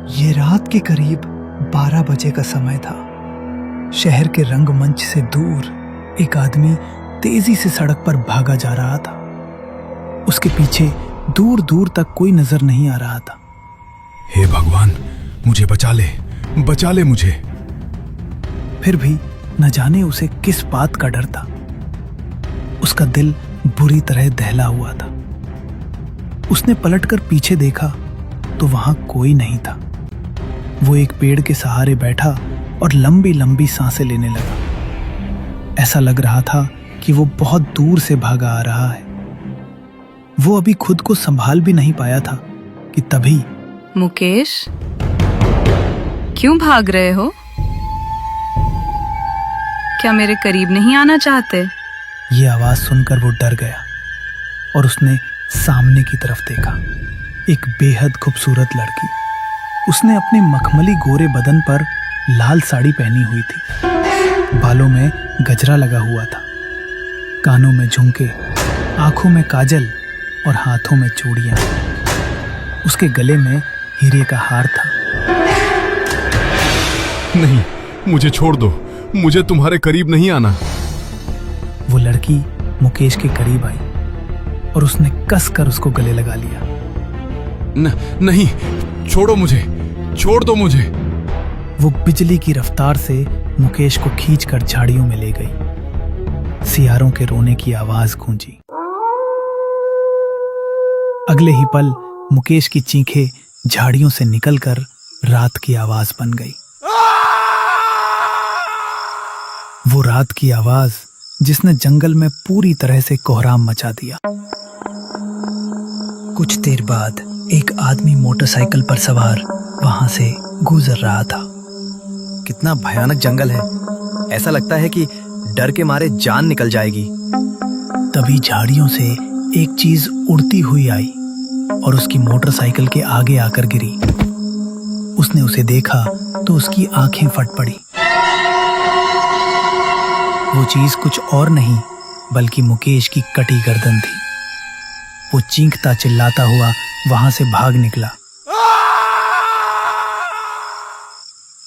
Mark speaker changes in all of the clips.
Speaker 1: ये रात के करीब 12 बजे का समय था। शहर के रंगमंच से दूर एक आदमी तेजी से सड़क पर भागा जा रहा था। उसके पीछे दूर दूर तक कोई नजर नहीं आ रहा था।
Speaker 2: हे भगवान, मुझे बचा ले मुझे।
Speaker 1: फिर भी न जाने उसे किस बात का डर था। उसका दिल बुरी तरह दहला हुआ था। उसने पलटकर पीछे देखा तो वहां कोई नहीं था। वो एक पेड़ के सहारे बैठा और लंबी लंबी सांसें लेने लगा। ऐसा लग रहा था कि वो बहुत दूर से भागा आ रहा है। वो अभी खुद को संभाल भी नहीं पाया था कि तभी
Speaker 3: मुकेश, क्यों भाग रहे हो? क्या मेरे करीब नहीं आना चाहते?
Speaker 1: ये आवाज सुनकर वो डर गया और उसने सामने की तरफ देखा। एक बेहद खूबसूरत लड़की। उसने अपने मखमली गोरे बदन पर लाल साड़ी पहनी हुई थी। बालों में गजरा लगा हुआ था, कानों में झुमके, आंखों में काजल और हाथों में चूड़ियां। उसके गले में हीरे का हार था।
Speaker 2: नहीं, मुझे छोड़ दो, मुझे तुम्हारे करीब नहीं आना।
Speaker 1: वो लड़की मुकेश के करीब आई और उसने कसकर उसको गले लगा लिया।
Speaker 2: नहीं, छोड़ दो मुझे।
Speaker 1: वो बिजली की रफ्तार से मुकेश को खींचकर झाड़ियों में ले गई। सियारों के रोने की आवाज गूंजी। अगले ही पल मुकेश की चीखें झाड़ियों से निकलकर रात की आवाज बन गई। वो रात की आवाज जिसने जंगल में पूरी तरह से कोहराम मचा दिया। कुछ देर बाद एक आदमी मोटरसाइकिल पर सवार वहां से गुजर रहा था।
Speaker 4: कितना भयानक जंगल है। ऐसा लगता है कि डर के मारे जान निकल जाएगी।
Speaker 1: तभी झाड़ियों से एक चीज उड़ती हुई आई और उसकी मोटरसाइकिल के आगे आकर गिरी। उसने उसे देखा तो उसकी आंखें फट पड़ी। वो चीज कुछ और नहीं बल्कि मुकेश की कटी गर्दन थी। वो चीखता चिल्लाता हुआ वहां से भाग निकला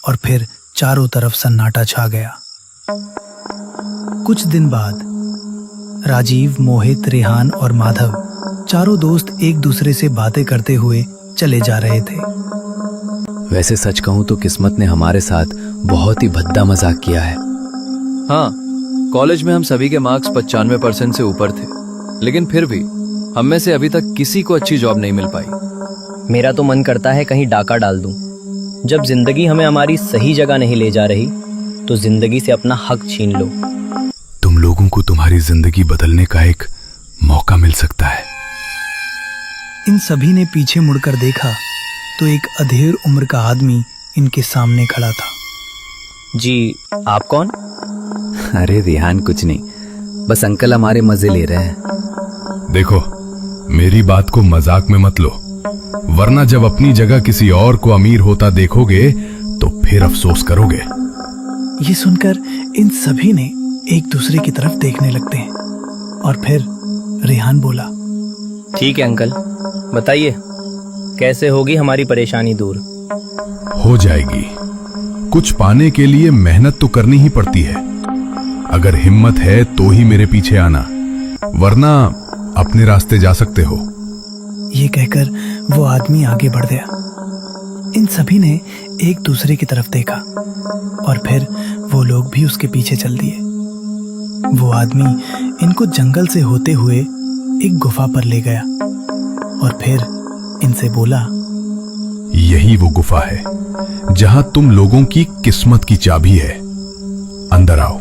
Speaker 1: और फिर चारों तरफ सन्नाटा छा गया। कुछ दिन बाद राजीव, मोहित, रेहान और माधव चारों दोस्त एक दूसरे से बातें करते हुए चले जा रहे थे।
Speaker 5: वैसे सच कहूं तो किस्मत ने हमारे साथ बहुत ही भद्दा मजाक किया है। हाँ, कॉलेज में हम सभी के मार्क्स 95% से ऊपर थे, लेकिन फिर भी हम में से अभी तक किसी को अच्छी जॉब नहीं मिल पाई।
Speaker 6: मेरा तो मन करता है कहीं डाका डाल दूं। जब जिंदगी हमें हमारी सही जगह नहीं ले जा रही तो जिंदगी से अपना हक छीन लो।
Speaker 2: तुम लोगों को तुम्हारी जिंदगी बदलने का एक मौका मिल सकता है।
Speaker 1: इन सभी ने पीछे मुड़कर देखा तो एक अधेड़ उम्र का आदमी इनके सामने खड़ा था।
Speaker 6: जी, आप कौन?
Speaker 5: अरे रेहान, कुछ नहीं, बस अंकल हमारे मजे ले रहे हैं।
Speaker 2: देखो, मेरी बात को मजाक में मत लो, वरना जब अपनी जगह किसी और को अमीर होता देखोगे तो फिर अफसोस करोगे।
Speaker 1: ये सुनकर इन सभी ने एक दूसरे की तरफ देखने लगते हैं और फिर रेहान बोला,
Speaker 6: ठीक है अंकल, बताइए कैसे होगी हमारी परेशानी दूर?
Speaker 2: हो जाएगी। कुछ पाने के लिए मेहनत तो करनी ही पड़ती है। अगर हिम्मत है तो ही मेरे पीछे आना, वरना अपने रास्ते जा सकते हो।
Speaker 1: ये कहकर वो आदमी आगे बढ़ गया। इन सभी ने एक दूसरे की तरफ देखा और फिर वो लोग भी उसके पीछे चल दिए। वो आदमी इनको जंगल से होते हुए एक गुफा पर ले गया और फिर इनसे बोला,
Speaker 2: यही वो गुफा है जहां तुम लोगों की किस्मत की चाबी है। अंदर आओ।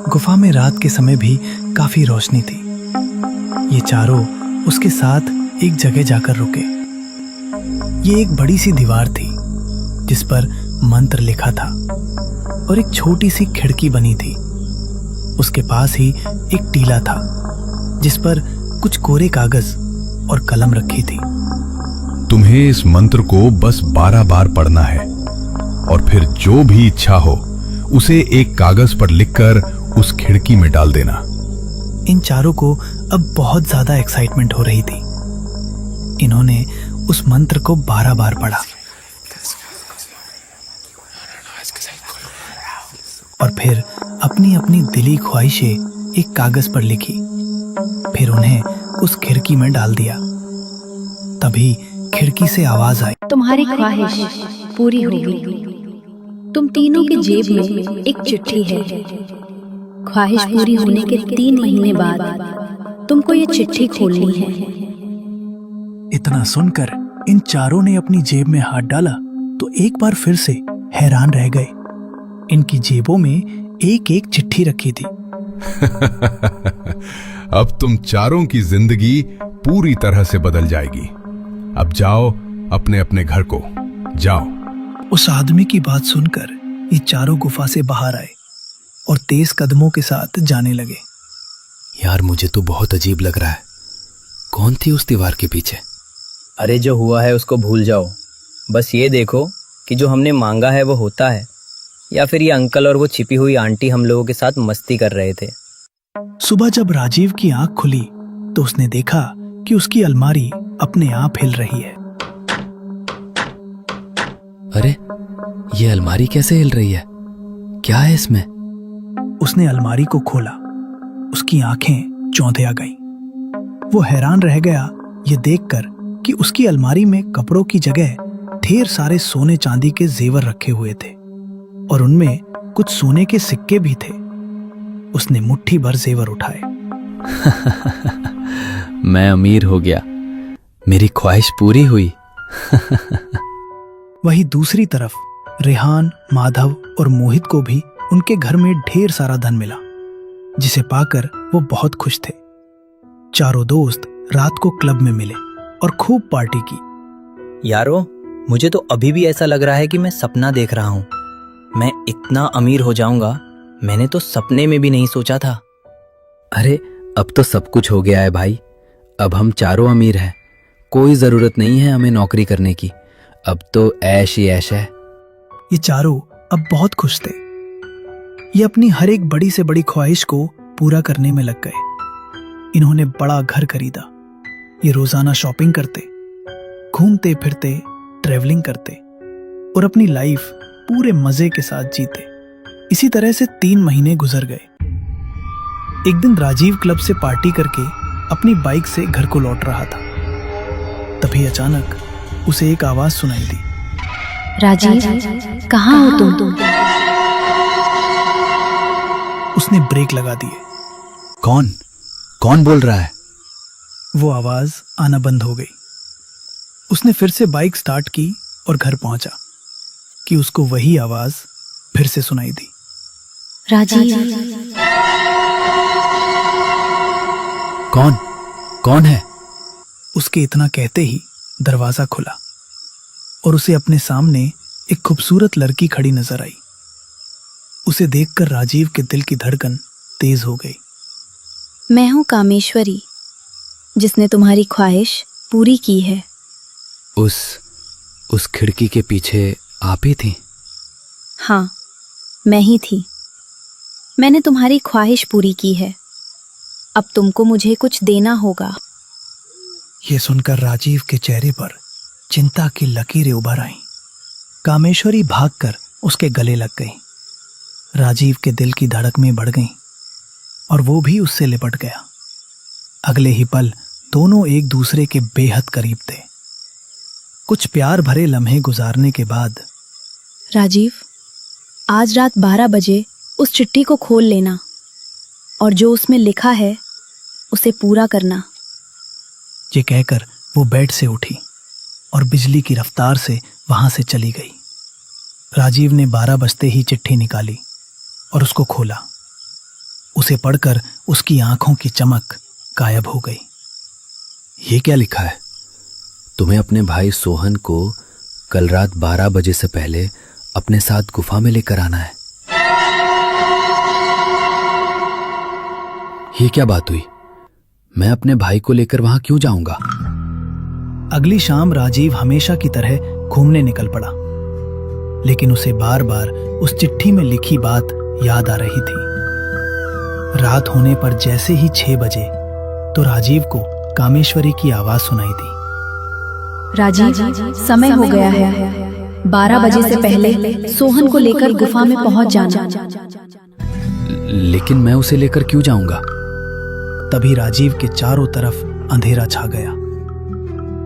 Speaker 1: गुफा में रात के समय भी काफी रोशनी थी। ये चारों उसके साथ एक जगह जाकर रुके। ये एक बड़ी सी दीवार थी जिस पर मंत्र लिखा था और एक छोटी सी खिड़की बनी थी। उसके पास ही एक टीला था जिस पर कुछ कोरे कागज और कलम रखी थी।
Speaker 2: तुम्हें इस मंत्र को बस 12 बार पढ़ना है और फिर जो भी इच्छा हो उसे एक कागज पर लिखकर उस खिड़की में डाल देना।
Speaker 1: इन चारों को अब बहुत ज्यादा एक्साइटमेंट हो रही थी। इन्होंने उस मंत्र को 12 बार पढ़ा। अपनी दिली ख्वाहिशें एक कागज पर लिखी, फिर उन्हें उस खिड़की में डाल दिया। तभी खिड़की से आवाज आई,
Speaker 7: तुम्हारी ख्वाहिश पूरी होगी। तुम तीनों के जेब में एक चिट्ठी है। ख्वाहिश पूरी होने के 3 महीने बाद तुमको ये चिट्ठी खोलनी है।
Speaker 1: इतना सुनकर इन चारों ने अपनी जेब में हाथ डाला तो एक बार फिर से हैरान रह गए। इनकी जेबों में एक एक चिट्ठी रखी थी।
Speaker 2: अब तुम चारों की जिंदगी पूरी तरह से बदल जाएगी। अब जाओ अपने अपने घर को, जाओ।
Speaker 1: उस आदमी की बात सुनकर ये चारों गुफा से बाहर आए और तेज कदमों के साथ जाने लगे।
Speaker 5: यार मुझे तो बहुत अजीब लग रहा है। कौन थी उस दीवार के पीछे? अरे जो हुआ है उसको भूल जाओ। बस ये देखो कि जो हमने मांगा है वो होता है, या फिर ये अंकल और वो छिपी हुई आंटी हम लोगों के साथ मस्ती कर रहे थे।
Speaker 1: सुबह जब राजीव की आंख खुली तो उसने देखा कि उसकी अलमारी अपने आप हिल रही है।
Speaker 5: अरे ये अलमारी कैसे हिल रही है? क्या है इसमें?
Speaker 1: उसने अलमारी को खोला। उसकी आंखें चौंधिया गईं। वो हैरान रह गया ये देखकर कि उसकी अलमारी में कपड़ों की जगह ढेर सारे सोने चांदी के जेवर रखे हुए थे और उनमें कुछ सोने के सिक्के भी थे। उसने मुट्ठी भर जेवर उठाए।
Speaker 5: मैं अमीर हो गया, मेरी ख्वाहिश पूरी हुई।
Speaker 1: वहीं दूसरी तरफ रेहान, माधव और मोहित को भी उनके घर में ढेर सारा धन मिला, जिसे पाकर वो बहुत खुश थे। चारों दोस्त रात को क्लब में मिले और खूब पार्टी की।
Speaker 6: यारो, मुझे तो अभी भी ऐसा लग रहा है कि मैं सपना देख रहा हूँ। मैं इतना अमीर हो जाऊंगा, मैंने तो सपने में भी नहीं सोचा था। अरे अब तो सब कुछ हो गया है भाई। अब हम चारों अमीर हैं, कोई जरूरत नहीं है हमें नौकरी करने की। अब तो ऐश ही ऐश है।
Speaker 1: ये चारों अब बहुत खुश थे। ये अपनी हर एक बड़ी से बड़ी ख्वाहिश को पूरा करने में लग गए। इन्होंने बड़ा घर खरीदा। ये रोजाना शॉपिंग करते, घूमते फिरते, ट्रैवलिंग करते और अपनी लाइफ पूरे मजे के साथ जीते। इसी तरह से 3 महीने गुजर गए। एक दिन राजीव क्लब से पार्टी करके अपनी बाइक से घर को लौट रहा था। तभी अचानक उसे एक आवाज सुनाई दी।
Speaker 7: राजीव, कहाँ हो तुम?
Speaker 1: उसने ब्रेक लगा दिए।
Speaker 5: कौन बोल रहा है?
Speaker 1: वो आवाज आना बंद हो गई। उसने फिर से बाइक स्टार्ट की और घर पहुंचा कि उसको वही आवाज फिर से सुनाई दी।
Speaker 7: राजीव,
Speaker 5: कौन है?
Speaker 1: उसके इतना कहते ही दरवाजा खुला और उसे अपने सामने एक खूबसूरत लड़की खड़ी नजर आई। उसे देखकर राजीव के दिल की धड़कन तेज हो गई।
Speaker 7: मैं हूँ कामेश्वरी, जिसने तुम्हारी ख्वाहिश पूरी की है।
Speaker 5: उस खिड़की के पीछे आप ही थी?
Speaker 7: हाँ, मैं ही थी। मैंने तुम्हारी ख्वाहिश पूरी की है। अब तुमको मुझे कुछ देना होगा।
Speaker 1: ये सुनकर राजीव के चेहरे पर चिंता की लकीरें उभर आईं। कामेश्वरी भागकर उसके गले लग गई। राजीव के दिल की धड़कनें बढ़ गईं और वो भी उससे लिपट गया। अगले ही पल दोनों एक दूसरे के बेहद करीब थे। कुछ प्यार भरे लम्हे गुजारने के बाद,
Speaker 7: राजीव, आज रात 12 बजे उस चिट्ठी को खोल लेना और जो उसमें लिखा है उसे पूरा करना।
Speaker 1: ये कहकर वो बेड से उठी और बिजली की रफ्तार से वहां से चली गई। राजीव ने 12 बजते ही चिट्ठी निकाली और उसको खोला। उसे पढ़कर उसकी आंखों की चमक गायब हो गई।
Speaker 5: ये क्या लिखा है? तुम्हें अपने भाई सोहन को कल रात 12 बजे से पहले अपने साथ गुफा में लेकर आना है। ये क्या बात हुई? मैं अपने भाई को लेकर वहां क्यों जाऊंगा?
Speaker 1: अगली शाम राजीव हमेशा की तरह घूमने निकल पड़ा, लेकिन उसे बार बार उस चिट्ठी में लिखी बात याद आ रही थी। रात होने पर जैसे ही 6 बजे तो राजीव को कामेश्वरी की आवाज सुनाई दी।
Speaker 7: राजीव, समय हो गया है। 12 बजे से पहले सोहन को लेकर गुफा में पहुंच जाना।
Speaker 5: लेकिन मैं उसे लेकर क्यों जाऊंगा?
Speaker 1: तभी राजीव के चारों तरफ अंधेरा छा गया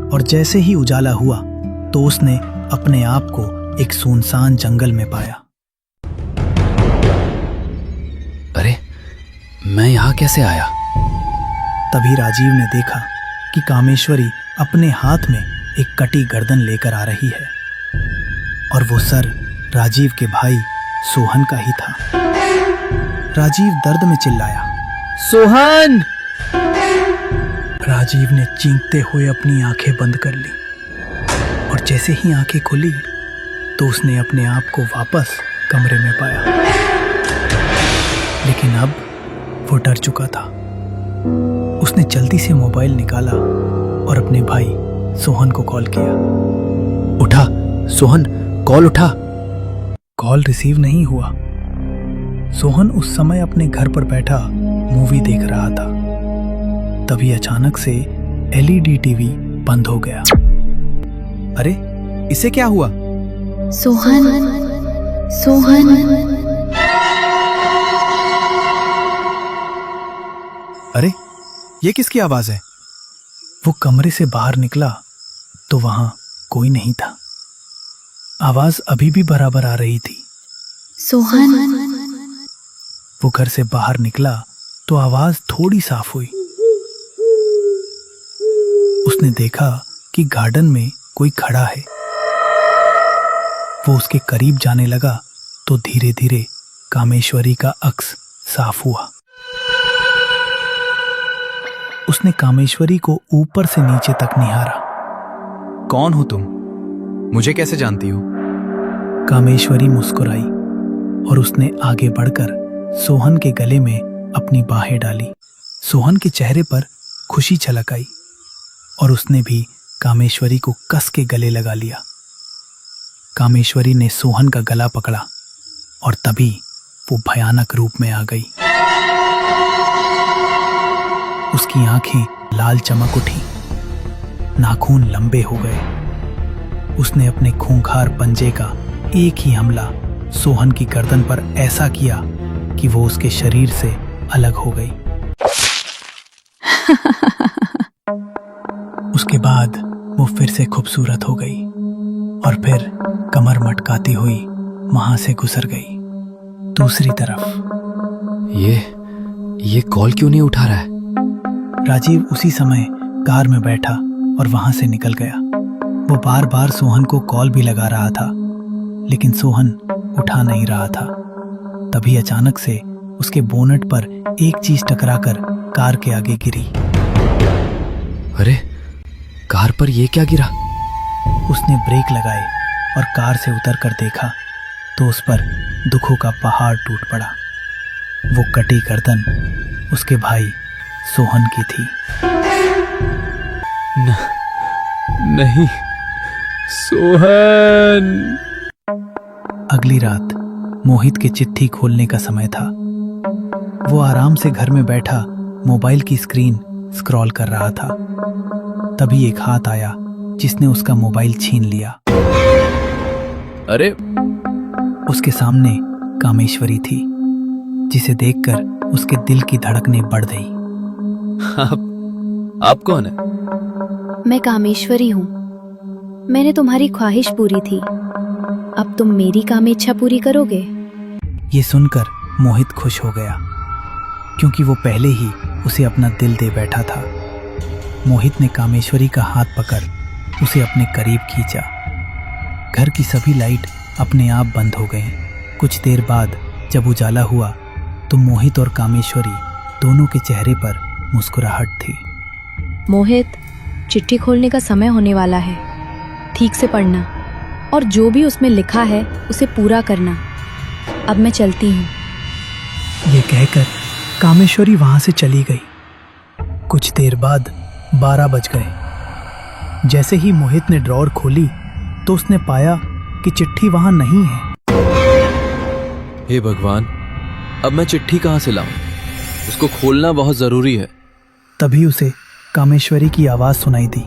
Speaker 1: और जैसे ही उजाला हुआ तो उसने अपने आप को एक सुनसान जंगल में पाया।
Speaker 5: अरे, मैं यहां कैसे आया?
Speaker 1: तभी राजीव ने देखा कि कामेश्वरी अपने हाथ में एक कटी गर्दन लेकर आ रही है और वो सर राजीव के भाई सोहन का ही था। राजीव दर्द में चिल्लाया,
Speaker 6: सोहन!
Speaker 1: राजीव ने चींकते हुए अपनी आंखें बंद कर ली और जैसे ही आंखें खुली तो उसने अपने आप को वापस कमरे में पाया। लेकिन अब वो डर चुका था। उसने जल्दी से मोबाइल निकाला और अपने भाई सोहन को कॉल किया।
Speaker 5: उठा सोहन, कॉल उठा।
Speaker 1: कॉल रिसीव नहीं हुआ। सोहन उस समय अपने घर पर बैठा मूवी देख रहा था। तभी अचानक से एलईडी टीवी बंद हो गया।
Speaker 4: अरे, इसे क्या हुआ?
Speaker 7: सोहन, सोहन।
Speaker 1: अरे, ये किसकी आवाज है? वो कमरे से बाहर निकला तो वहां कोई नहीं था। आवाज अभी भी बराबर आ रही थी।
Speaker 7: सोहन।
Speaker 1: वो घर से बाहर निकला तो आवाज थोड़ी साफ हुई। उसने देखा कि गार्डन में कोई खड़ा है। वो उसके करीब जाने लगा तो धीरे धीरे कामेश्वरी का अक्स साफ हुआ। उसने कामेश्वरी को ऊपर से नीचे तक निहारा।
Speaker 4: कौन हो तुम? मुझे कैसे जानती हो?
Speaker 1: कामेश्वरी मुस्कुराई और उसने आगे बढ़कर सोहन के गले में अपनी बाहें डाली। सोहन के चेहरे पर खुशी झलक आई और उसने भी कामेश्वरी को कस के गले लगा लिया। कामेश्वरी ने सोहन का गला पकड़ा और तभी वो भयानक रूप में आ गई। उसकी आंखें लाल चमक उठी, नाखून लंबे हो गए। उसने अपने खूंखार पंजे का एक ही हमला सोहन की गर्दन पर ऐसा किया कि वो उसके शरीर से अलग हो गई। उसके बाद वो फिर से खूबसूरत हो गई और फिर कमर मटकाती हुई वहां से गुजर गई। दूसरी तरफ
Speaker 5: ये कॉल क्यों नहीं उठा रहा है?
Speaker 1: राजीव उसी समय कार में बैठा और वहां से निकल गया। वो बार बार सोहन को कॉल भी लगा रहा था लेकिन सोहन उठा नहीं रहा था। तभी अचानक से उसके बोनट पर एक चीज टकराकर कार के आगे गिरी।
Speaker 5: अरे, कार पर ये क्या गिरा?
Speaker 1: उसने ब्रेक लगाए और कार से उतरकर देखा तो उस पर दुखों का पहाड़ टूट पड़ा। वो कटी गर्दन उसके भाई सोहन की थी।
Speaker 5: नहीं, सोहन।
Speaker 1: अगली रात मोहित के चिट्ठी खोलने का समय था। वो आराम से घर में बैठा मोबाइल की स्क्रीन स्क्रॉल कर रहा था। तभी एक हाथ आया जिसने उसका मोबाइल छीन लिया।
Speaker 5: अरे,
Speaker 1: उसके सामने कामेश्वरी थी जिसे देखकर उसके दिल की धड़कनें बढ़ गई।
Speaker 5: आप कौन है?
Speaker 7: मैं कामेश्वरी हूँ। मैंने तुम्हारी ख्वाहिश पूरी थी, अब तुम मेरी कामेच्छा पूरी करोगे।
Speaker 1: ये सुनकर मोहित खुश हो गया क्योंकि वो पहले ही उसे अपना दिल दे बैठा था। मोहित ने कामेश्वरी का हाथ पकड़ उसे अपने करीब खींचा। घर की सभी लाइट अपने आप बंद हो गईं। कुछ देर बाद जब उजाला हुआ तो मोहित और कामेश्वरी दोनों के चेहरे पर मुस्कुराहट थी।
Speaker 7: मोहित, चिट्ठी खोलने का समय होने वाला है। ठीक से पढ़ना और जो भी उसमें लिखा है उसे पूरा करना। अब मैं चलती हूँ।
Speaker 1: ये कहकर कामेश्वरी वहां से चली गई। कुछ देर बाद 12 बज गए। जैसे ही मोहित ने ड्रॉअर खोली तो उसने पाया कि चिट्ठी वहां नहीं है।
Speaker 5: हे भगवान, अब मैं चिट्ठी कहां से लाऊं? उसको खोलना बहुत जरूरी है।
Speaker 1: तभी उसे कामेश्वरी की आवाज सुनाई दी।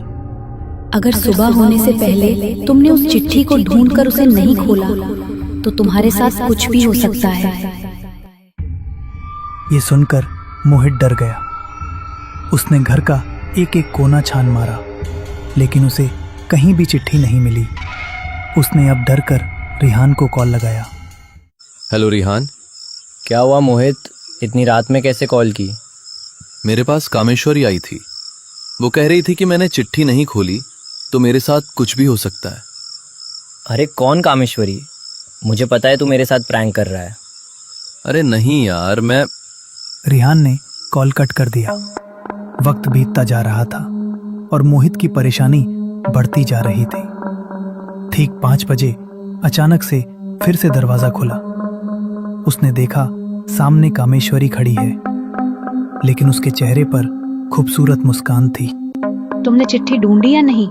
Speaker 7: अगर सुबह होने से पहले तुमने उस चिट्ठी को ढूंढकर उसे नहीं खोला तो तुम्हारे साथ कुछ भी हो सकता है।
Speaker 1: ये सुनकर मोहित डर गया। उसने घर का एक एक कोना छान मारा, लेकिन उसे कहीं भी चिट्ठी नहीं मिली। उसने अब डर कर रिहान को कॉल लगाया।
Speaker 5: हेलो रिहान,
Speaker 6: क्या हुआ मोहित, इतनी रात में कैसे कॉल की?
Speaker 5: मेरे पास कामेश्वरी आई थी। वो कह रही थी कि मैंने चिट्ठी नहीं खोली तो मेरे साथ कुछ भी हो सकता है।
Speaker 6: अरे कौन कामेश्वरी? मुझे पता है तू मेरे साथ प्रैंक कर रहा है।
Speaker 5: अरे नहीं यार, मैं
Speaker 1: रिहान ने कॉल कट कर दिया। वक्त बीतता जा रहा था और मोहित की परेशानी बढ़ती जा रही थी। ठीक 5 बजे अचानक से फिर से दरवाजा खुला। उसने देखा सामने कामेश्वरी खड़ी है, लेकिन उसके चेहरे पर खूबसूरत मुस्कान थी।
Speaker 7: तुमने चिट्ठी ढूंढी या नहीं?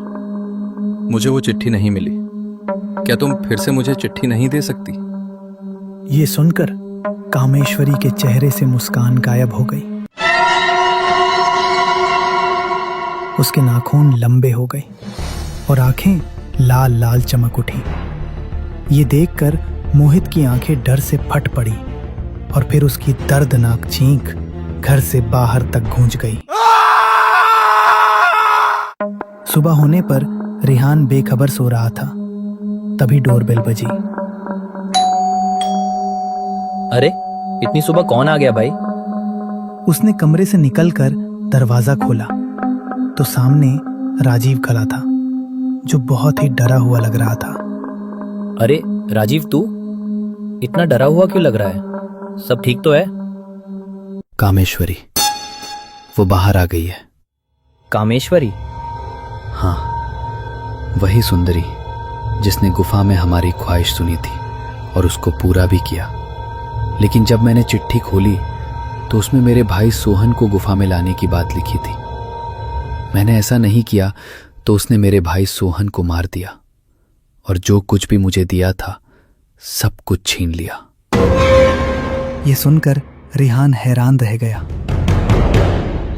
Speaker 5: मुझे वो चिट्ठी नहीं मिली। क्या तुम फिर से मुझे चिट्ठी नहीं दे सकती?
Speaker 1: ये सुनकर कामेश्वरी के चेहरे से मुस्कान गायब हो गई। उसके नाखून लंबे हो गए और आंखें लाल लाल चमक उठी। ये देखकर मोहित की आंखें डर से फट पड़ी और फिर उसकी दर्दनाक चीख घर से बाहर तक गूंज गई। सुबह होने पर रिहान बेखबर सो रहा था। तभी डोरबेल बजी।
Speaker 6: अरे इतनी सुबह कौन आ गया भाई?
Speaker 1: उसने कमरे से निकलकर दरवाजा खोला तो सामने राजीव खड़ा था, जो बहुत ही डरा हुआ लग रहा था।
Speaker 6: अरे राजीव, तू इतना डरा हुआ क्यों लग रहा है? सब ठीक तो है?
Speaker 5: कामेश्वरी, वो बाहर आ गई है।
Speaker 6: कामेश्वरी?
Speaker 5: हाँ, वही सुंदरी जिसने गुफा में हमारी ख्वाहिश सुनी थी और उसको पूरा भी किया। लेकिन जब मैंने चिट्ठी खोली तो उसमें मेरे भाई सोहन को गुफा में लाने की बात लिखी थी। मैंने ऐसा नहीं किया तो उसने मेरे भाई सोहन को मार दिया और जो कुछ भी मुझे दिया था सब कुछ छीन लिया।
Speaker 1: ये सुनकर रिहान हैरान रह गया।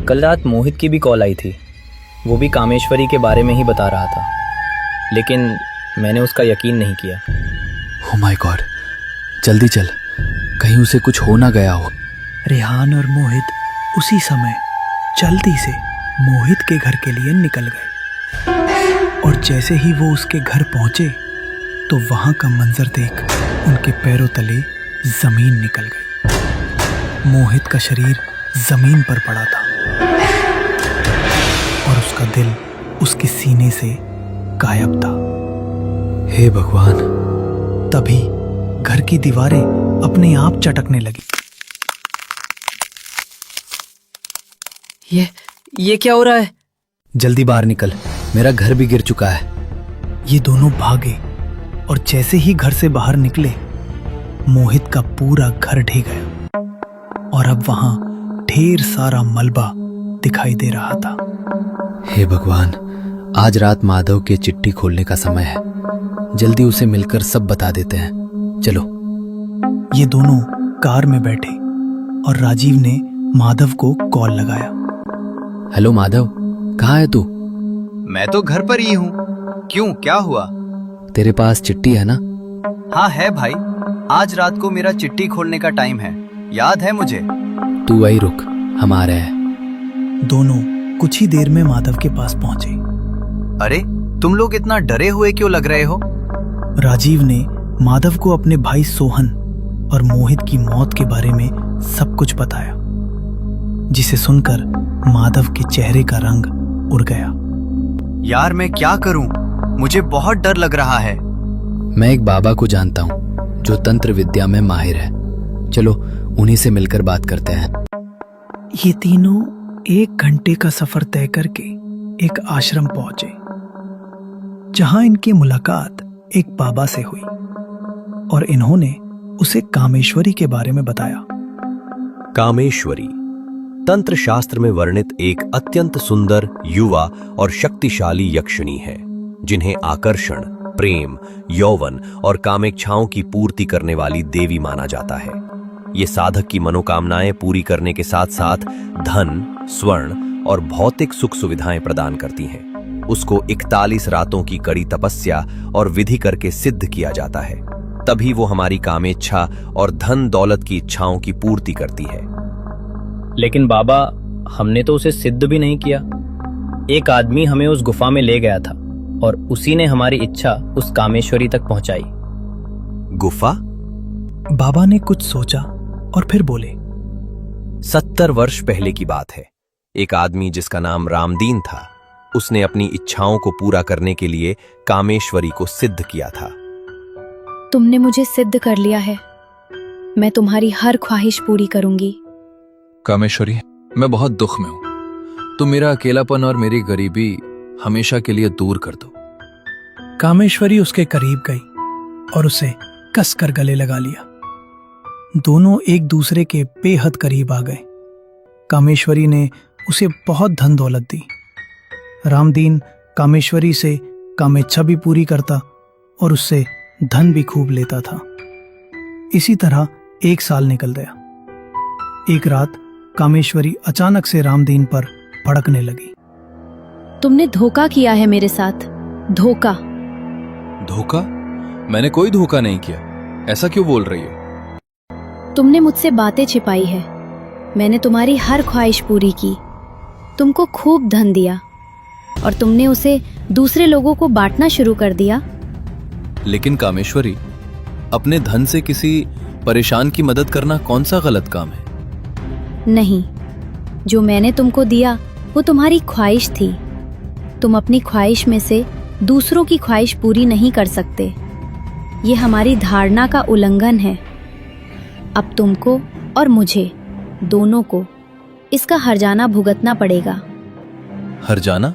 Speaker 6: कल रात मोहित की भी कॉल आई थी। वो भी कामेश्वरी के बारे में ही बता रहा था, लेकिन मैंने उसका यकीन नहीं किया।
Speaker 5: ओह माय गॉड, जल्दी चल, कहीं उसे कुछ हो ना गया हो।
Speaker 1: रिहान और मोहित उसी समय जल्दी से मोहित के घर के लिए निकल गए और जैसे ही वो उसके घर पहुंचे तो वहां का मंजर देख उनके पैरों तले जमीन निकल गई। मोहित का शरीर जमीन पर पड़ा था और उसका दिल उसके सीने से गायब था।
Speaker 5: हे भगवान!
Speaker 1: तभी घर की दीवारें अपने आप चटकने लगी।
Speaker 6: ये क्या हो रहा है?
Speaker 5: जल्दी बाहर निकल, मेरा घर भी गिर चुका है।
Speaker 1: ये दोनों भागे और जैसे ही घर से बाहर निकले मोहित का पूरा घर ढह गया और अब वहां ढेर सारा मलबा दिखाई दे रहा था।
Speaker 5: हे भगवान, आज रात माधव के चिट्ठी खोलने का समय है। जल्दी उसे मिलकर सब बता देते हैं। चलो।
Speaker 1: ये दोनों कार में बैठे और राजीव ने माधव को कॉल लगाया।
Speaker 5: हेलो माधव, कहाँ है तू?
Speaker 4: मैं तो घर पर ही हूँ। क्यों, क्या हुआ?
Speaker 5: तेरे पास चिट्ठी है ना?
Speaker 4: हाँ है भाई, आज रात को मेरा चिट्ठी खोलने का टाइम है, याद है मुझे।
Speaker 5: तू वही रुक, हम आ रहे हैं।
Speaker 1: दोनों कुछ ही देर में माधव के पास पहुंचे।
Speaker 4: अरे तुम लोग इतना डरे हुए क्यों लग रहे हो?
Speaker 1: राजीव ने माधव को अपने भाई सोहन और मोहित की मौत के बारे में सब कुछ बताया, जिसे सुनकर माधव के चेहरे का रंग उड़ गया।
Speaker 4: यार मैं क्या करूं? मुझे बहुत डर लग रहा है।
Speaker 5: मैं एक बाबा को जानता हूँ जो तंत्र विद्या में माहिर है। चलो उन्हीं से मिलकर बात करते हैं।
Speaker 1: ये तीनों 1 घंटे का सफर तय करके एक आश्रम पहुंचे, जहां इनकी मुलाकात एक बाबा से हुई और इन्होंने उसे कामेश्वरी के बारे में बताया।
Speaker 8: कामेश्वरी तंत्र शास्त्र में वर्णित एक अत्यंत सुंदर, युवा और शक्तिशाली यक्षिणी है, जिन्हें आकर्षण, प्रेम, यौवन और कामेच्छाओं की पूर्ति करने वाली देवी माना जाता है। ये साधक की मनोकामनाएं पूरी करने के साथ साथ धन, स्वर्ण और भौतिक सुख सुविधाएं प्रदान करती हैं। उसको 41 रातों की कड़ी तपस्या और विधि करके सिद्ध किया जाता है, तभी वो हमारी कामेच्छा और धन दौलत की इच्छाओं की पूर्ति करती है।
Speaker 6: लेकिन बाबा, हमने तो उसे सिद्ध भी नहीं किया। एक आदमी हमें उस गुफा में ले गया था और उसी ने हमारी इच्छा उस कामेश्वरी तक पहुंचाई।
Speaker 8: गुफा?
Speaker 1: बाबा ने कुछ सोचा और फिर बोले,
Speaker 8: 70 वर्ष पहले की बात है। एक आदमी जिसका नाम रामदीन था, उसने अपनी इच्छाओं को पूरा करने के लिए कामेश्वरी को सिद्ध किया था।
Speaker 7: तुमने मुझे सिद्ध कर लिया है। मैं तुम्हारी हर ख्वाहिश पूरी करूंगी।
Speaker 5: कामेश्वरी, मैं बहुत दुख में हूं। तुम मेरा अकेलापन और मेरी गरीबी हमेशा के लिए दूर कर दो।
Speaker 1: कामेश्वरी उसके करीब गई और उसे कसकर गले लगा लिया। दोनों एक दूसरे के बेहद करीब आ गए। कामेश्वरी ने उसे बहुत धन दौलत दी। रामदीन कामेश्वरी से कामेच्छा भी पूरी करता और उससे धन भी खूब लेता था। इसी तरह 1 साल निकल गया। एक रात कामेश्वरी अचानक से रामदीन पर भड़कने लगी।
Speaker 7: तुमने धोखा किया है मेरे साथ। धोखा।
Speaker 5: धोखा? मैंने कोई धोखा नहीं किया। ऐसा क्यों बोल रही हो?
Speaker 7: तुमने मुझसे बातें छिपाई है। मैंने तुम्हारी हर ख्वाहिश पूरी की, तुमको खूब धन दिया और तुमने उसे दूसरे लोगों को बांटना शुरू कर दिया।
Speaker 5: लेकिन कामेश्वरी, अपने धन से किसी परेशान की मदद करना कौन सा गलत काम है?
Speaker 7: नहीं, जो मैंने तुमको दिया वो तुम्हारी ख्वाहिश थी। तुम अपनी ख्वाहिश में से दूसरों की ख्वाहिश पूरी नहीं कर सकते। ये हमारी धारणा का उल्लंघन है। अब तुमको और मुझे दोनों को इसका हर्जाना भुगतना पड़ेगा।
Speaker 5: हर्जाना?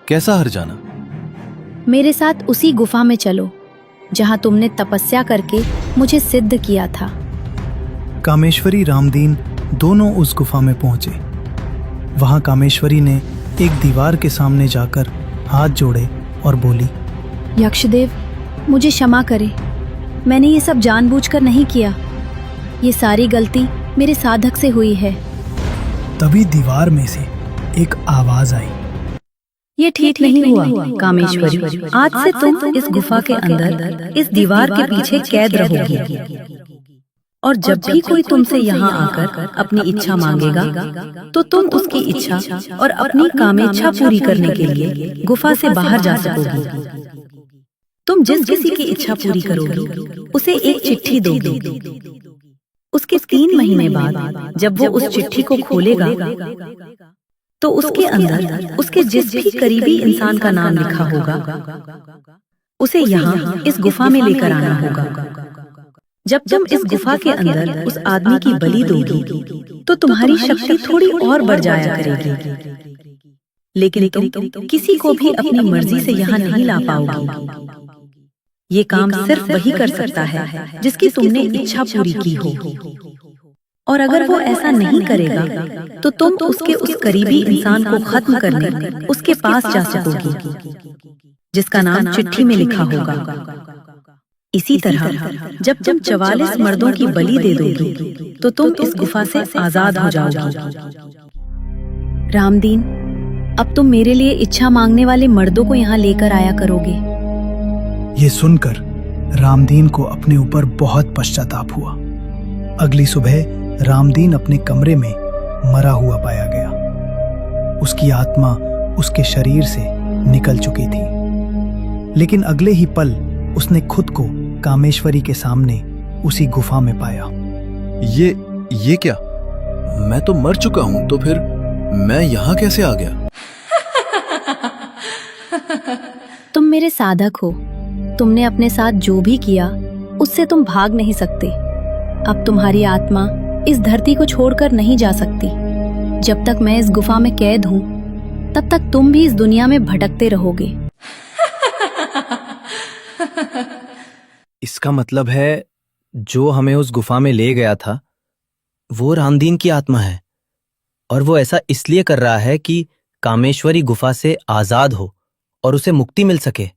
Speaker 5: कैसा हर्जाना?
Speaker 7: मेरे साथ उसी गुफा में चलो जहां तुमने तपस्या करके मुझे सिद्ध किया था।
Speaker 1: कामेश्वरी रामदीन दोनों उस गुफा में पहुंचे। वहां कामेश्वरी ने एक दीवार के सामने जाकर हाथ जोड़े और बोली,
Speaker 7: यक्षदेव, मुझे क्षमा करे। मैंने ये सब जानबूझकर नहीं किया। ये सारी गलती मेरे साधक से हुई है।
Speaker 1: तभी दीवार में से एक आवाज आई,
Speaker 7: ये ठीक नहीं हुआ कामेश्वरी। आज से तुम इस गुफा के अंदर इस दीवार के पीछे कैद रहोगी और जब भी कोई तुमसे यहाँ आकर अपनी इच्छा मांगेगा तो तुम उसकी इच्छा और अपनी कामेच्छा पूरी करने के लिए गुफा से बाहर जा सकोगी। तुम जिस किसी की इच्छा पूरी करोगी उसे एक चिट्ठी दोगी। उसके 3 महीने बाद जब वो उस चिट्ठी को खोलेगा तो उसके अंदर उसके जिस भी करीबी इंसान का नाम लिखा होगा उसे यहाँ इस गुफा में लेकर आना होगा। जब तुम इस गुफा के अंदर उस आदमी की बलि दोगी तो तुम्हारी शक्ति थोड़ी और बढ़ जाया करेगी, लेकिन तुम किसी को भी अपनी मर्जी से यहाँ नहीं ला पाओगी। ये काम सिर्फ वही कर सकता है जिसकी तुमने इच्छा पूरी की हो, और अगर वो ऐसा नहीं करेगा तो तुम उसके उस करीबी इंसान को खत्म करने उसके पास जा सकोगी जिसका नाम चिट्ठी में लिखा होगा। इसी तरह जब तुम 44 मर्दों की बलि दे दोगी तो तुम इस गुफा से आजाद हो जाओगी। रामदीन, अब तुम मेरे लिए इच्छा मांगने वाले मर्दों को यहाँ लेकर आया करोगे।
Speaker 1: ये सुनकर रामदीन को अपने ऊपर बहुत पश्चाताप हुआ। अगली सुबह रामदीन अपने कमरे में मरा हुआ पाया गया। उसकी आत्मा उसके शरीर से निकल चुकी थी, लेकिन अगले ही पल उसने खुद को कामेश्वरी के सामने उसी गुफा में पाया।
Speaker 5: ये क्या? मैं तो मर चुका हूं, तो फिर मैं यहाँ कैसे आ गया?
Speaker 7: तुम मेरे साधक हो। तुमने अपने साथ जो भी किया उससे तुम भाग नहीं सकते। अब तुम्हारी आत्मा इस धरती को छोड़कर नहीं जा सकती। जब तक मैं इस गुफा में कैद हूं तब तक तुम भी इस दुनिया में भटकते रहोगे।
Speaker 6: इसका मतलब है जो हमें उस गुफा में ले गया था वो रामदीन की आत्मा है, और वो ऐसा इसलिए कर रहा है कि कामेश्वरी गुफा से आजाद हो और उसे मुक्ति मिल सके।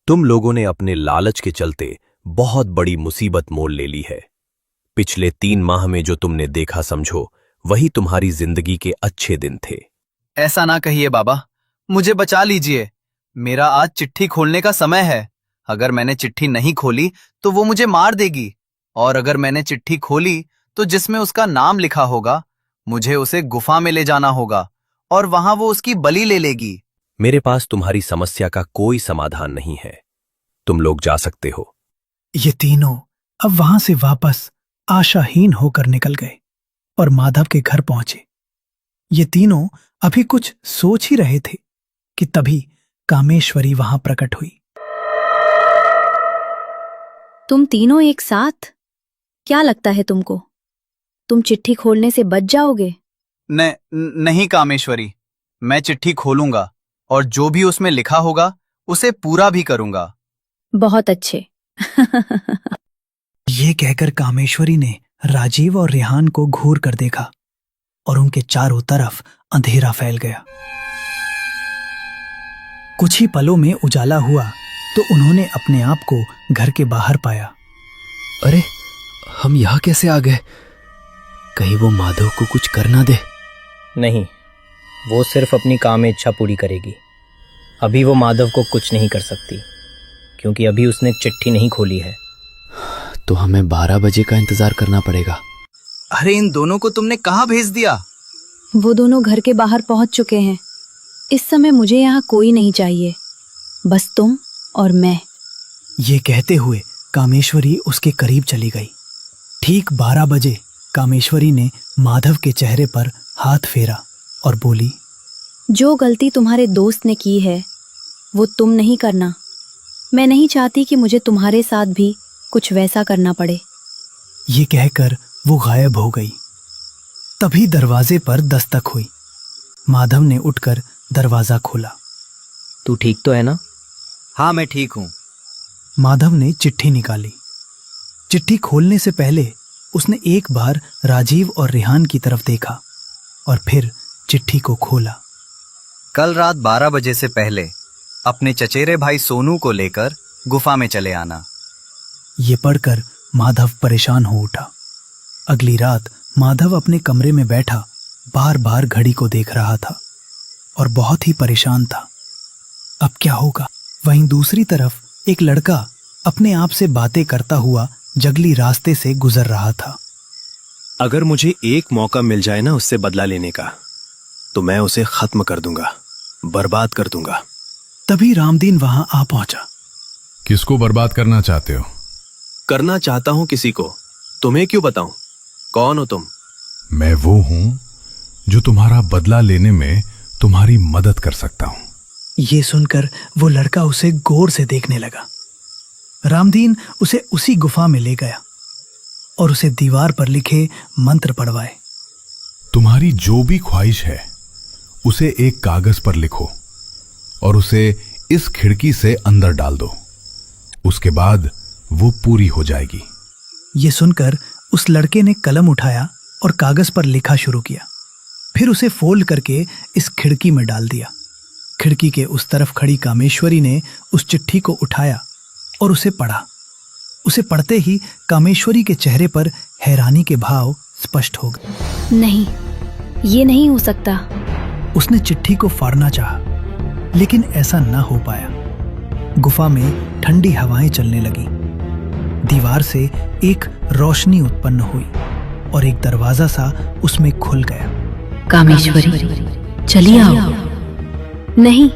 Speaker 8: तुम लोगों ने अपने लालच के चलते बहुत बड़ी मुसीबत मोल ले ली है। पिछले 3 माह में जो तुमने देखा समझो वही तुम्हारी जिंदगी के अच्छे दिन थे।
Speaker 4: ऐसा ना कहिए बाबा, मुझे बचा लीजिए। मेरा आज चिट्ठी खोलने का समय है। अगर मैंने चिट्ठी नहीं खोली तो वो मुझे मार देगी, और अगर मैंने चिट्ठी खोली तो जिसमें उसका नाम लिखा होगा मुझे उसे गुफा में ले जाना होगा और वहां वो उसकी बलि ले लेगी।
Speaker 8: मेरे पास तुम्हारी समस्या का कोई समाधान नहीं है, तुम लोग जा सकते हो।
Speaker 1: ये तीनों अब वहां से वापस आशाहीन होकर निकल गए और माधव के घर पहुंचे। ये तीनों अभी कुछ सोच ही रहे थे कि तभी कामेश्वरी वहां प्रकट हुई।
Speaker 7: तुम तीनों एक साथ? क्या लगता है तुमको, तुम चिट्ठी खोलने से बच जाओगे?
Speaker 4: नहीं कामेश्वरी, मैं चिट्ठी खोलूंगा और जो भी उसमें लिखा होगा उसे पूरा भी करूंगा।
Speaker 7: बहुत अच्छे।
Speaker 1: ये कहकर कामेश्वरी ने राजीव और रेहान को घूर कर देखा और उनके चारों तरफ अंधेरा फैल गया। कुछ ही पलों में उजाला हुआ तो उन्होंने अपने आप को घर के बाहर पाया।
Speaker 5: अरे हम यहाँ कैसे आ गए? कहीं वो माधव को कुछ करना दे।
Speaker 6: नहीं, वो सिर्फ अपनी काम इच्छा पूरी करेगी। अभी वो माधव को कुछ नहीं कर सकती, क्योंकि अभी उसने चिट्ठी नहीं खोली है।
Speaker 5: तो हमें 12 बजे का इंतजार करना पड़ेगा।
Speaker 4: अरे इन दोनों को तुमने कहाँ भेज दिया?
Speaker 7: वो दोनों घर के बाहर पहुंच चुके हैं। इस समय मुझे यहाँ कोई नहीं चाहिए, बस तुम और मैं।
Speaker 1: ये कहते हुए कामेश्वरी उसके करीब चली गई। ठीक 12 बजे कामेश्वरी ने माधव के चेहरे पर हाथ फेरा और बोली,
Speaker 7: जो गलती तुम्हारे दोस्त ने की है वो तुम नहीं करना। मैं नहीं चाहती कि मुझे तुम्हारे साथ भी कुछ वैसा करना पड़े।
Speaker 1: ये कहकर वो गायब हो गई। तभी दरवाजे पर दस्तक हुई। माधव ने उठकर दरवाजा खोला।
Speaker 6: तू ठीक तो है ना?
Speaker 4: हाँ मैं ठीक हूँ।
Speaker 1: माधव ने चिट्ठी निकाली। चिट्ठी खोलने से पहले उसने एक बार राजीव और रेहान की तरफ देखा और फिर चिट्ठी को खोला।
Speaker 4: कल रात 12 बजे से पहले अपने चचेरे भाई सोनू को लेकर गुफा में चले आना।
Speaker 1: ये पढ़कर माधव परेशान हो उठा। अगली रात माधव अपने कमरे में बैठा बार बार घड़ी को देख रहा था और बहुत ही परेशान था। अब क्या होगा? वहीं दूसरी तरफ एक लड़का अपने आप से बातें करता हुआ जंगली रास्ते से गुजर रहा था।
Speaker 9: अगर मुझे एक मौका मिल जाए ना उससे बदला लेने का, तो मैं उसे खत्म कर दूंगा, बर्बाद कर दूंगा।
Speaker 1: तभी रामदीन वहां आ पहुंचा।
Speaker 2: किसको बर्बाद करना चाहते हो?
Speaker 9: करना चाहता हूं किसी को, तुम्हें क्यों बताऊं? कौन हो तुम?
Speaker 2: मैं वो हूं जो तुम्हारा बदला लेने में तुम्हारी मदद कर सकता हूं।
Speaker 1: ये सुनकर वो लड़का उसे गौर से देखने लगा। रामदीन उसे उसी गुफा में ले गया और उसे दीवार पर लिखे मंत्र पढ़वाए।
Speaker 2: तुम्हारी जो भी ख्वाहिश है उसे एक कागज पर लिखो और उसे इस खिड़की से अंदर डाल दो। उसके बाद वो पूरी हो जाएगी।
Speaker 1: ये सुनकर उस लड़के ने कलम उठाया और कागज पर लिखा शुरू किया। फिर उसे फोल्ड करके इस खिड़की में डाल दिया। खिड़की के उस तरफ खड़ी कामेश्वरी ने उस चिट्ठी को उठाया और उसे पढ़ा। उसे पढ़ते ही कामेश्वरी के चेहरे पर हैरानी के भाव स्पष्ट हो गए।
Speaker 7: नहीं, ये नहीं हो सकता।
Speaker 1: उसने चिट्ठी को फाड़ना चाहा, लेकिन ऐसा न हो पाया। गुफा में ठंडी हवाएं चलने लगी। दीवार से एक रोशनी उत्पन्न हुई और एक दरवाजा सा उसमें खुल गया।
Speaker 7: कामेश्वरी, चलिए आओ। नहीं,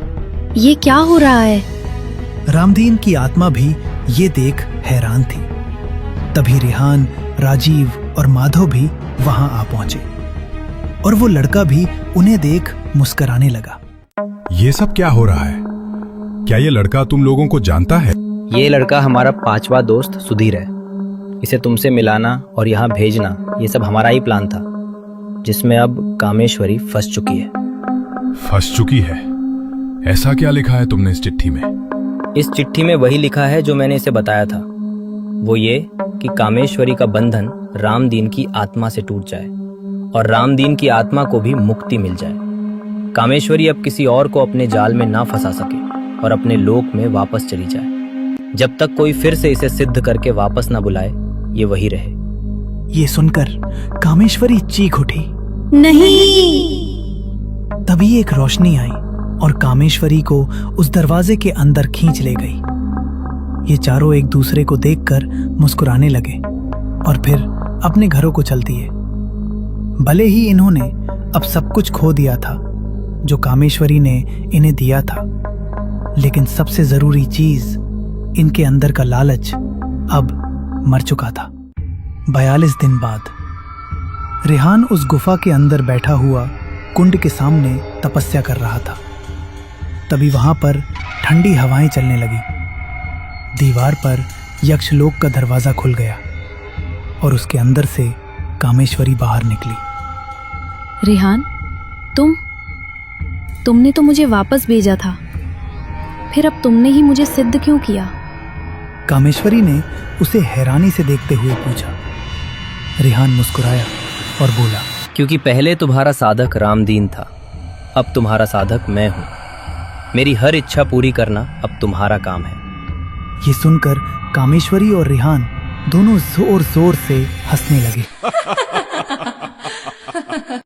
Speaker 7: ये क्या हो रहा है?
Speaker 1: रामदीन की आत्मा भी ये देख हैरान थी। तभी रेहान, राजीव और माधव भी वहां आ पहुंचे और वो लड़का भी उन्हें देख मुस्कुराने लगा।
Speaker 2: ये सब क्या हो रहा है? क्या ये लड़का तुम लोगों को जानता है?
Speaker 6: ये लड़का हमारा 5वां दोस्त सुधीर है। इसे तुमसे मिलाना और यहाँ भेजना, ये सब हमारा ही प्लान था, जिसमें अब कामेश्वरी फंस चुकी है।
Speaker 2: फंस चुकी है? ऐसा क्या लिखा है तुमने इस चिट्ठी में?
Speaker 6: इस चिट्ठी में वही लिखा है जो मैंने इसे बताया था। वो ये कि कामेश्वरी का बंधन रामदीन की आत्मा से टूट जाए और रामदीन की आत्मा को भी मुक्ति मिल जाए। कामेश्वरी अब किसी और को अपने जाल में ना फंसा सके और अपने लोक में वापस चली जाए। जब तक कोई फिर से इसे सिद्ध करके वापस ना बुलाए, ये वही रहे।
Speaker 1: ये सुनकर कामेश्वरी चीख उठी।
Speaker 7: नहीं!
Speaker 1: तभी एक रोशनी आई और कामेश्वरी को उस दरवाजे के अंदर खींच ले गई। ये चारों एक दूसरे को देखकर मुस्कुराने लगे और फिर अपने घरों को चल दिए। भले ही इन्होंने अब सब कुछ खो दिया था जो कामेश्वरी ने इन्हें दिया था, लेकिन सबसे जरूरी चीज, इनके अंदर का लालच अब मर चुका था। 42 दिन बाद रेहान उस गुफा के अंदर बैठा हुआ कुंड के सामने तपस्या कर रहा था। तभी वहां पर ठंडी हवाएं चलने लगी। दीवार पर यक्षलोक का दरवाजा खुल गया और उसके अंदर से कामेश्वरी बाहर निकली।
Speaker 7: रेहान, तुमने तो मुझे वापस भेजा था, फिर अब तुमने ही मुझे सिद्ध क्यों किया?
Speaker 1: कामेश्वरी ने उसे हैरानी से देखते हुए पूछा। रेहान मुस्कुराया और बोला,
Speaker 6: क्योंकि पहले तुम्हारा साधक रामदीन था, अब तुम्हारा साधक मैं हूं। मेरी हर इच्छा पूरी करना अब तुम्हारा काम है।
Speaker 1: ये सुनकर कामेश्वरी और रेहान दोनों जोर जोर से हंसने लगे।